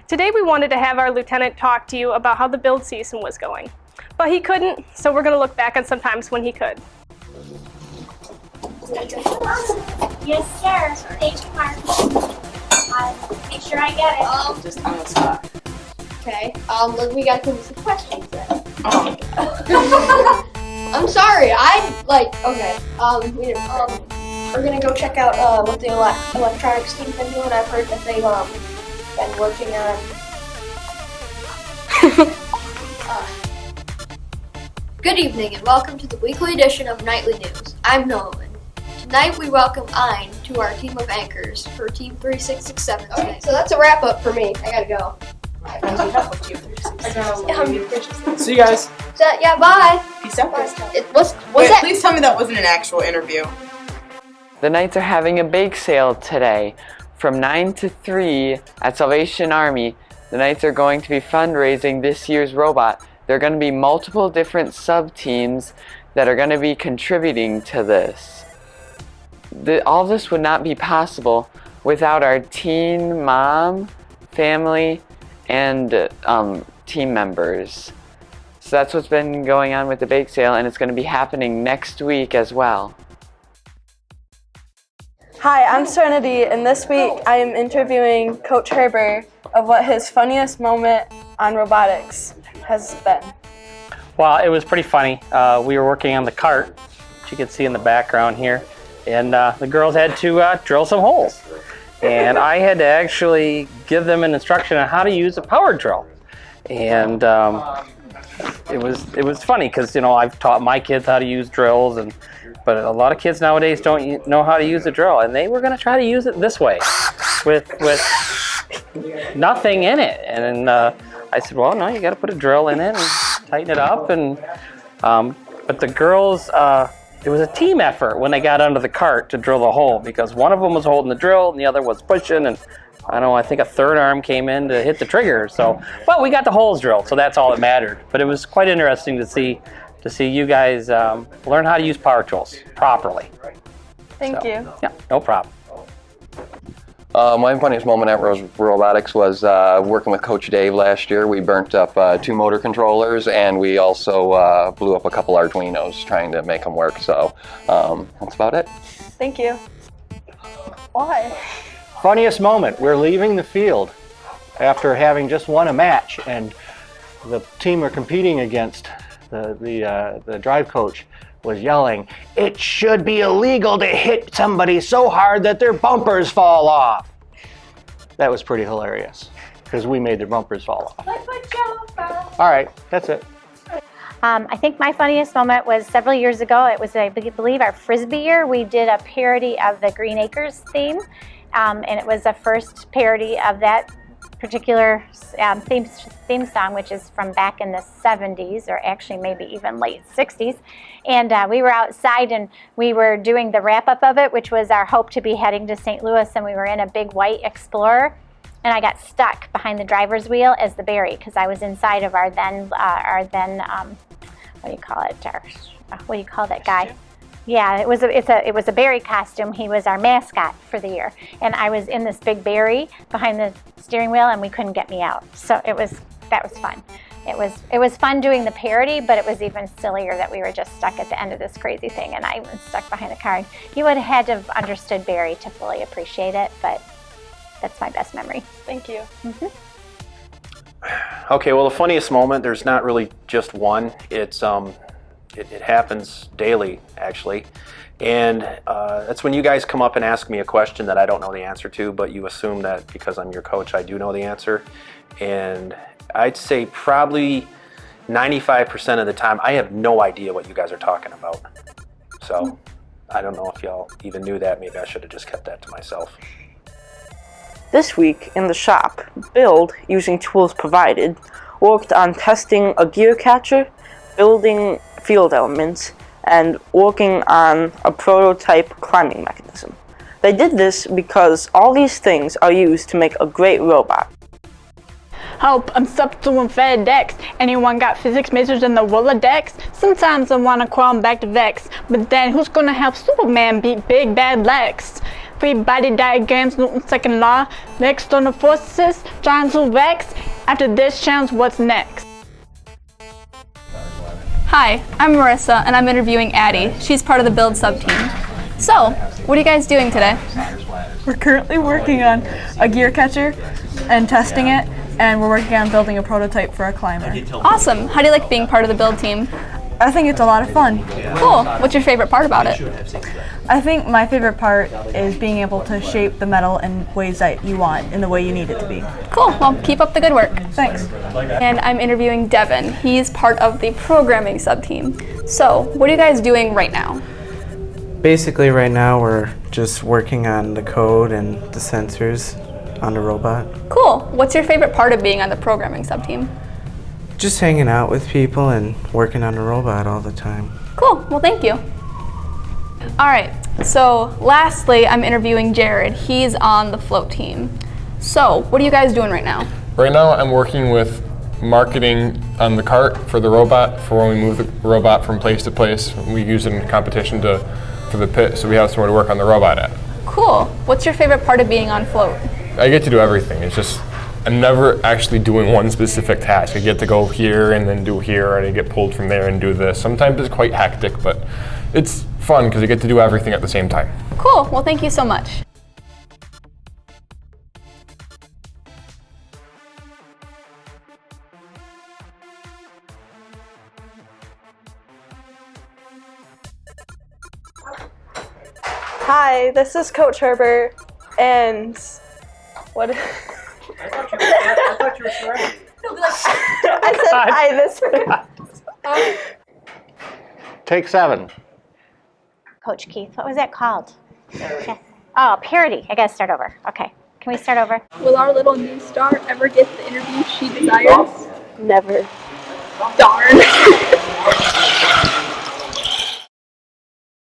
Today we wanted to have our lieutenant talk to you about how the build season was going. But he couldn't, so we're going to look back on some times when he could. Yes, sir. Thank you, Mark. Make sure I get it. Just on the spot. Okay. We got to do some questions then. Oh. I'm sorry. We're gonna go check out what the electronics team's been doing. I've heard that they've been working on. Good evening and welcome to the weekly edition of Nightly News. I'm Nolan. Tonight we welcome Ein to our team of anchors for Team 3667. Okay, so that's a wrap up for me. I gotta go. See you guys. So, yeah, bye. Peace out. Please tell me that wasn't an actual interview. The Knights are having a bake sale today. From 9 to 3 at Salvation Army, the Knights are going to be fundraising this year's robot. There are going to be multiple different sub-teams that are going to be contributing to this. All of this would not be possible without our teen mom, family, and team members. So that's what's been going on with the bake sale, and it's going to be happening next week as well. Hi, I'm Serenity, and this week I am interviewing Coach Herber of what his funniest moment on robotics has been. Well, it was pretty funny. We were working on the cart, which you can see in the background here, and the girls had to drill some holes. And I had to actually give them an instruction on how to use a power drill. And it was funny because, you know, I've taught my kids how to use drills, but a lot of kids nowadays don't know how to use a drill, and they were going to try to use it this way with nothing in it. And I said, well, no, you got to put a drill in it and tighten it up. And but the girls, it was a team effort when they got under the cart to drill the hole, because one of them was holding the drill and the other was pushing, and I think a third arm came in to hit the trigger. So, but we got the holes drilled, so that's all that mattered. But it was quite interesting to see you guys learn how to use power tools properly. Thank you. Yeah, no problem. My funniest moment at robotics was working with Coach Dave last year. We burnt up 2 motor controllers, and we also blew up a couple Arduinos trying to make them work. So that's about it. Thank you. Why? Funniest moment, we're leaving the field after having just won a match, and the team we're competing against, the drive coach, was yelling, "It should be illegal to hit somebody so hard that their bumpers fall off." That was pretty hilarious because we made their bumpers fall off. All right, that's it. I think my funniest moment was several years ago. It was, I believe, our Frisbee year. We did a parody of the Green Acres theme, and it was the first parody of that particular theme song, which is from back in the 70s, or actually maybe even late 60s. And we were outside and we were doing the wrap-up of it, which was our hope to be heading to St. Louis, and we were in a big white Explorer, and I got stuck behind the driver's wheel as the Barry, because I was inside of our then what do you call it? What do you call that guy? Yeah, it was a Barry costume. He was our mascot for the year, and I was in this big Barry behind the steering wheel, and we couldn't get me out. So that was fun. It was fun doing the parody, but it was even sillier that we were just stuck at the end of this crazy thing, and I was stuck behind the car. You would have had to have understood Barry to fully appreciate it, but that's my best memory. Thank you. Mm-hmm. Okay, well, the funniest moment, there's not really just one. It happens daily, actually. And that's when you guys come up and ask me a question that I don't know the answer to, but you assume that because I'm your coach, I do know the answer. And I'd say probably 95% of the time, I have no idea what you guys are talking about. So I don't know if y'all even knew that. Maybe I should have just kept that to myself. This week in the shop, Build, using tools provided, worked on testing a gear catcher, building field elements, and working on a prototype climbing mechanism. They did this because all these things are used to make a great robot. Help, I'm stuck doing FedEx. Anyone got physics majors in the Rolodex? Sometimes I wanna crawl back to Vex, but then who's gonna help Superman beat Big Bad Lex? free body diagrams, Newton's second law, the external forces, John's Vex. After this challenge, what's next? Hi, I'm Marissa, and I'm interviewing Addie. She's part of the Build sub-team. So, what are you guys doing today? We're currently working on a gear catcher and testing it, and we're working on building a prototype for a climber. Awesome. How do you like being part of the Build team? I think it's a lot of fun. Cool. What's your favorite part about it? I think my favorite part is being able to shape the metal in ways that you want, in the way you need it to be. Cool. Well, keep up the good work. Thanks. And I'm interviewing Devin. He's part of the programming sub-team. So, what are you guys doing right now? Basically, right now we're just working on the code and the sensors on the robot. Cool. What's your favorite part of being on the programming sub-team? Just hanging out with people and working on the robot all the time. Cool. Well, thank you. All right. So, lastly, I'm interviewing Jared. He's on the float team. So, what are you guys doing right now? Right now, I'm working with marketing on the cart for the robot, for when we move the robot from place to place. We use it in competition for the pit, so we have somewhere to work on the robot at. Cool. What's your favorite part of being on float? I get to do everything. It's just, I'm never actually doing one specific task. I get to go here and then do here, and I get pulled from there and do this. Sometimes it's quite hectic, but it's fun because I get to do everything at the same time. Cool. Well, thank you so much. Hi, this is Coach Herbert, and what? I thought you were swearing. I said hi. This. Take 7. Coach Keith, what was that called? Okay. Oh, parody. I gotta start over. Okay. Can we start over? Will our little new star ever get the interview she desires? Never. Darn.